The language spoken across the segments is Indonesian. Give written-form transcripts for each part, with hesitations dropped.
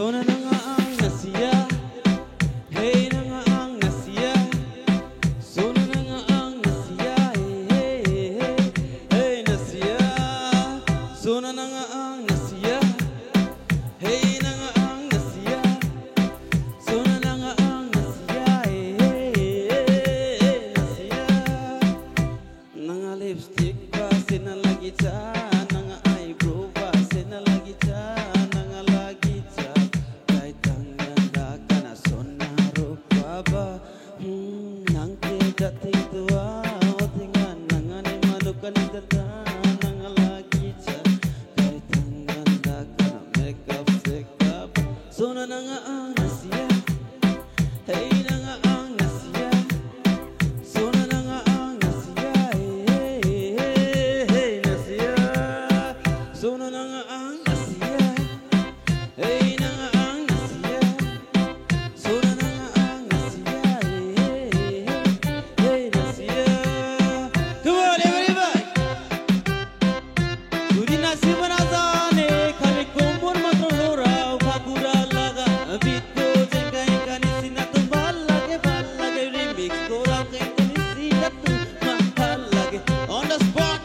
Sona na nga ang nasiya. Hey na nga ang nasiya. Sona na nga ang nasiya. Hey, hey, hey, hey, nasiya. Sona na nga ang nasiya. Hey na nga ang nasiya. Sona na nga ang nasiya. Hey, hey, hey, hey, nasiya. Nanga lipstick pa sinalagi ta. Nanga eyebrow pa sinalagi ta. Nanga lagi ta. Kahit ang ganda ka na sonaro pa ba? Nang dating tuwa o tingan. Nanga ni malukan ni dada. Nanga lagi ta. Kahit ang ganda ka na makeup sekap. Sona na nga ang nasiya. Hey na nga ang nasiya. Sona na nga ang nasiya. Hey, hey, hey, hey, nasiya. Sona na nga ang nasiya. Hey na nga ang nasiya. Sona na nga ang nasiya. Hey, hey, hey, hey, nasiya. Come on everybody. Turi nasi banazane khali kombor matro rao khakura laga bitto jengai kanisi na tu bhal lage remix kora kanisi na tu mahal lage on the spot.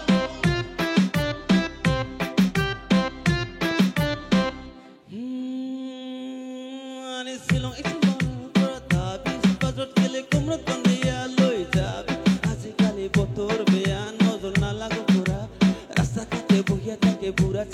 Ani silong isilong pratabi bazot kele kumrot bandiya loi jabi azikali botor beyan nozor na lagu pura rasta kate buhiya take pura